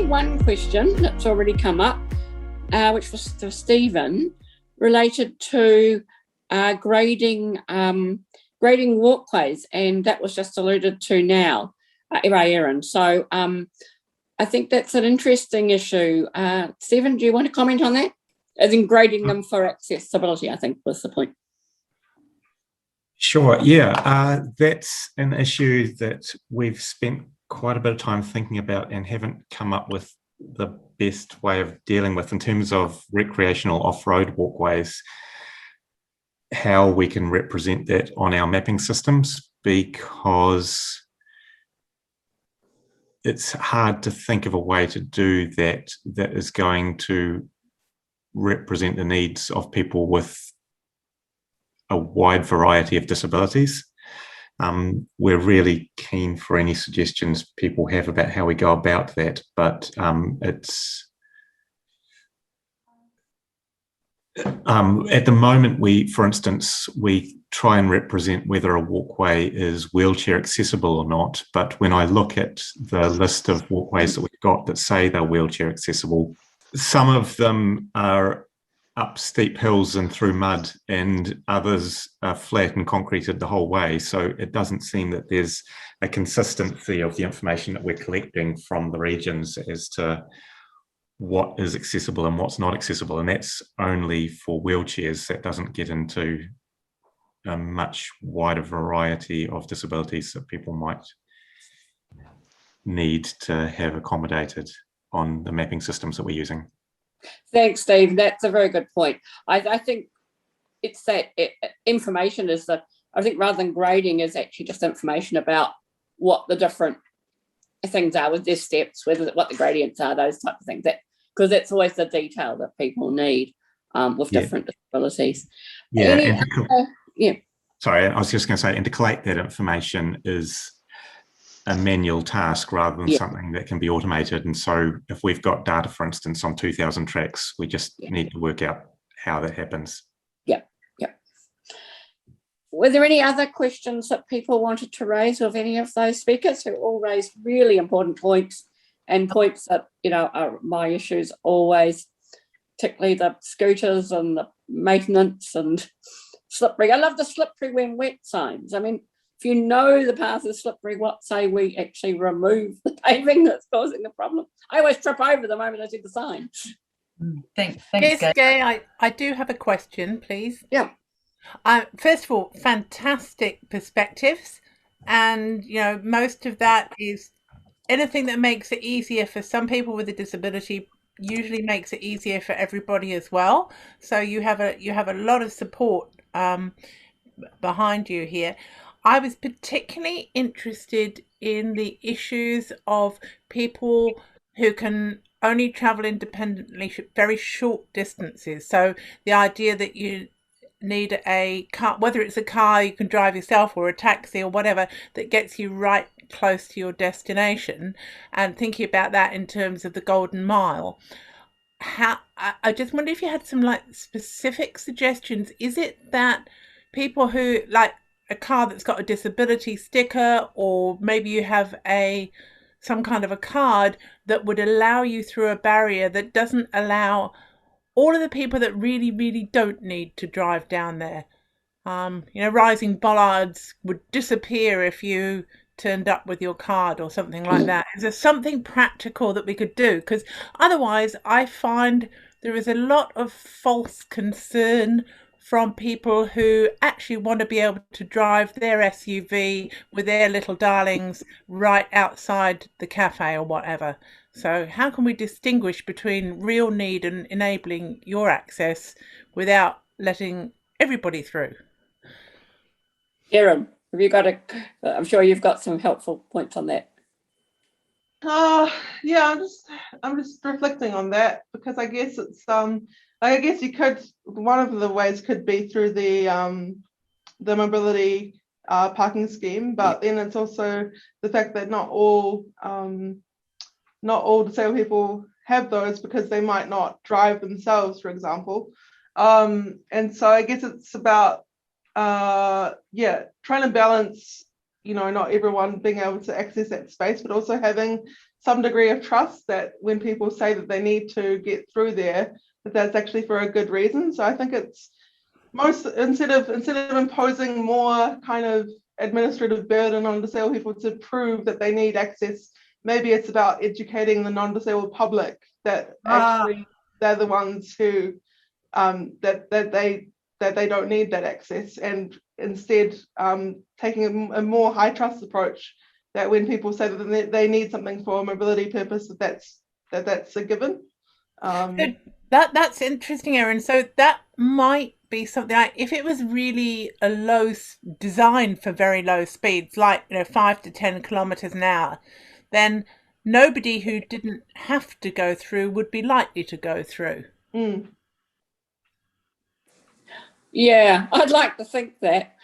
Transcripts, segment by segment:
only one question that's already come up, which was to Stephen, related to grading walkways, and that was just alluded to now by Erin. So I think that's an interesting issue. Stephen, do you want to comment on that? As in grading them for accessibility, I think was the point. Sure, yeah. That's an issue that we've spent quite a bit of time thinking about and haven't come up with the best way of dealing with in terms of recreational off-road walkways, how we can represent that on our mapping systems, because it's hard to think of a way to do that that is going to represent the needs of people with a wide variety of disabilities. We're really keen for any suggestions people have about how we go about that, but it's at the moment, for instance, we try and represent whether a walkway is wheelchair accessible or not, but when I look at the list of walkways that we've got that say they're wheelchair accessible, some of them are up steep hills and through mud, and others are flat and concreted the whole way. So it doesn't seem that there's a consistency of the information that we're collecting from the regions as to what is accessible and what's not accessible. And that's only for wheelchairs. That doesn't get into a much wider variety of disabilities that people might need to have accommodated on the mapping systems that we're using. Thanks, Steve. That's a very good point. I think it's that information is I think rather than grading is actually just information about what the different things are with their steps, what the gradients are, those type of things. Because that's always the detail that people need with different disabilities. Yeah. Sorry, I was just going to say, and to collect that information is a manual task rather than something that can be automated. And so if we've got data, for instance, on 2,000 tracks, we just need to work out how that happens. Yeah. Were there any other questions that people wanted to raise of any of those speakers who all raised really important points and points that, are my issues always, particularly the scooters and the maintenance and slippery. I love the slippery when wet signs. I mean, if you know the path is slippery, what say we actually remove the paving that's causing the problem? I always trip over the moment I see the sign. Thanks, yes, Gay, I do have a question, please. Yeah. First of all, fantastic perspectives. And, most of that is anything that makes it easier for some people with a disability usually makes it easier for everybody as well. So you have a lot of support behind you here. I was particularly interested in the issues of people who can only travel independently very short distances. So the idea that you need a car, whether it's a car you can drive yourself or a taxi or whatever, that gets you right close to your destination, and thinking about that in terms of the Golden Mile. I just wonder if you had some specific suggestions. Is it that people who like a car that's got a disability sticker, or maybe you have some kind of a card that would allow you through a barrier that doesn't allow all of the people that really, really don't need to drive down there? Rising bollards would disappear if you turned up with your card or something like that. Is there something practical that we could do? Because otherwise I find there is a lot of false concern from people who actually want to be able to drive their SUV with their little darlings right outside the cafe or whatever. So how can we distinguish between real need and enabling your access without letting everybody through? Erin, have you got I'm sure you've got some helpful points on that. Yeah, I'm just reflecting on that, because I guess it's I guess you could, one of the ways could be through the mobility parking scheme, but then it's also the fact that not all disabled people have those, because they might not drive themselves, for example. And so I guess it's about trying to balance, not everyone being able to access that space, but also having some degree of trust that when people say that they need to get through there, that that's actually for a good reason. So I think it's instead of imposing more kind of administrative burden on disabled people to prove that they need access, maybe it's about educating the non-disabled public that actually they're the ones who that they don't need that access, and instead taking a more high trust approach, that when people say that they need something for a mobility purpose, that's a given. That's interesting, Erin. So that might be something like, if it was really designed for very low speeds, like 5 to 10 kilometers an hour, then nobody who didn't have to go through would be likely to go through. Yeah, I'd like to think that.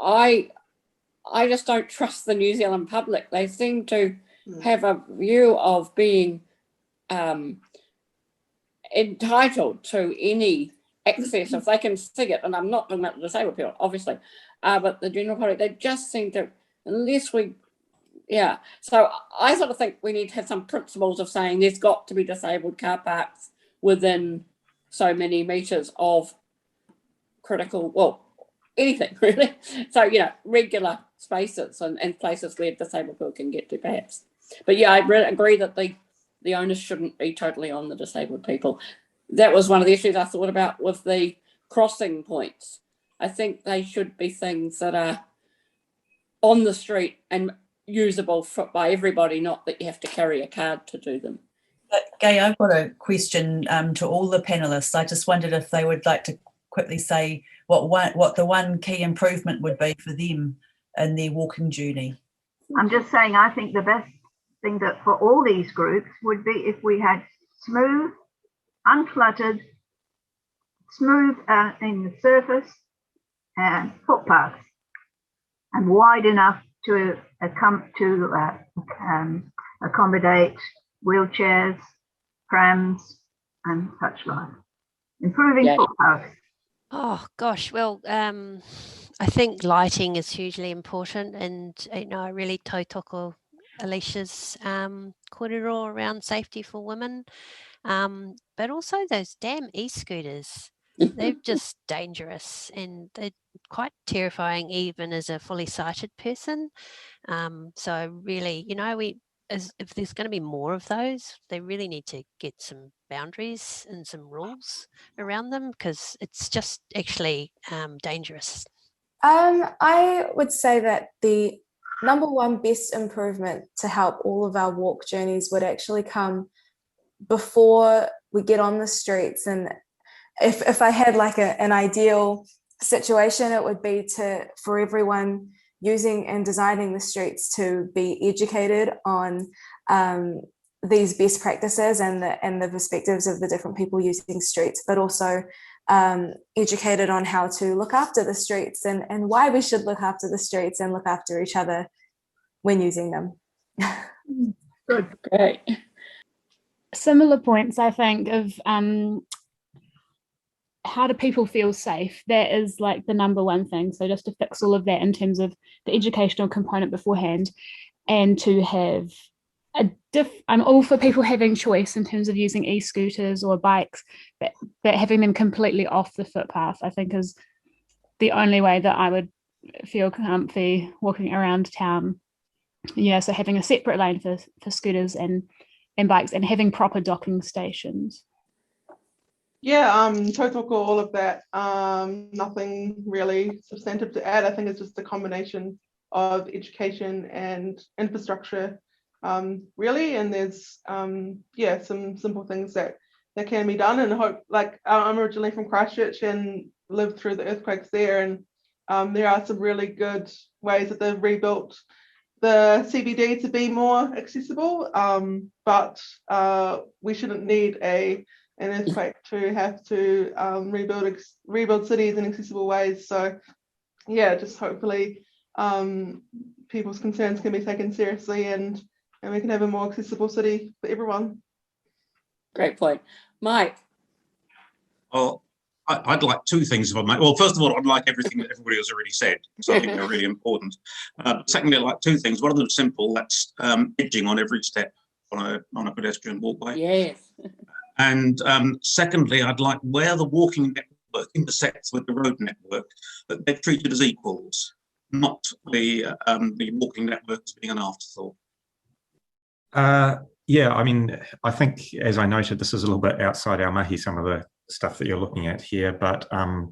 I just don't trust the New Zealand public. They seem to have a view of being entitled to any access if they can see it. And I'm not talking about the disabled people, obviously, but the general public, they just seem to, unless we, So I sort of think we need to have some principles of saying there's got to be disabled car parks within so many metres of critical, anything really. So, regular spaces and places where disabled people can get to, perhaps. But I really agree that the onus shouldn't be totally on the disabled people. That was one of the issues I thought about with the crossing points. I think they should be things that are on the street and usable by everybody, not that you have to carry a card to do them. But Gay, I've got a question to all the panellists. I just wondered if they would like to quickly say what the one key improvement would be for them in their walking journey. I'm just saying, I think the best thing that for all these groups would be if we had smooth, uncluttered, smooth in the surface and footpaths, and wide enough to accommodate wheelchairs, prams, and such like. Improving footpaths. Oh gosh, well, I think lighting is hugely important, and I really tautoko Alicia's kōrero around safety for women, but also those damn e-scooters. They're just dangerous, and they're quite terrifying even as a fully sighted person. So really, if there's going to be more of those, they really need to get some boundaries and some rules around them, because it's just actually dangerous. I would say that the number one best improvement to help all of our walk journeys would actually come before we get on the streets. And if I had like an ideal situation, it would be for everyone using and designing the streets to be educated on these best practices and the perspectives of the different people using streets, but also educated on how to look after the streets and why we should look after the streets and look after each other when using them. Good, great. Similar points, I think, of how do people feel safe? That is like the number one thing. So just to fix all of that in terms of the educational component beforehand, and to have I'm all for people having choice in terms of using e-scooters or bikes, but having them completely off the footpath, I think, is the only way that I would feel comfy walking around town. So having a separate lane for scooters and bikes, and having proper docking stations. Tautoko all of that. Nothing really substantive to add. I think it's just a combination of education and infrastructure, really. And there's some simple things that can be done. And hope, I'm originally from Christchurch and lived through the earthquakes there, and there are some really good ways that they've rebuilt the CBD to be more accessible. But we shouldn't need an earthquake to have to rebuild cities in accessible ways. So just hopefully people's concerns can be taken seriously, and we can have a more accessible city for everyone. Great point. Mike? Well, I'd like two things if I might. Well, first of all, I'd like everything that everybody has already said, so I think they're really important. Secondly, I'd like two things. One of them is simple, that's edging on every step. on a pedestrian walkway. Yes. And secondly, I'd like where the walking network intersects with the road network, that they're treated as equals, not the walking network as being an afterthought. Yeah, I mean, I think, as I noted, this is a little bit outside our mahi, some of the stuff that you're looking at here. But I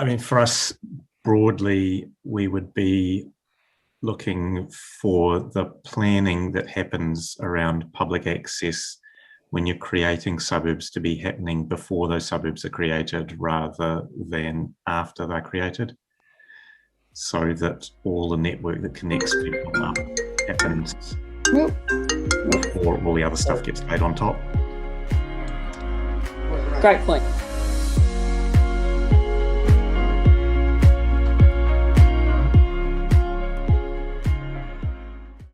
mean, for us broadly, we would be looking for the planning that happens around public access when you're creating suburbs to be happening before those suburbs are created rather than after they're created, so that all the network that connects people up happens before all the other stuff gets laid on top. Great point.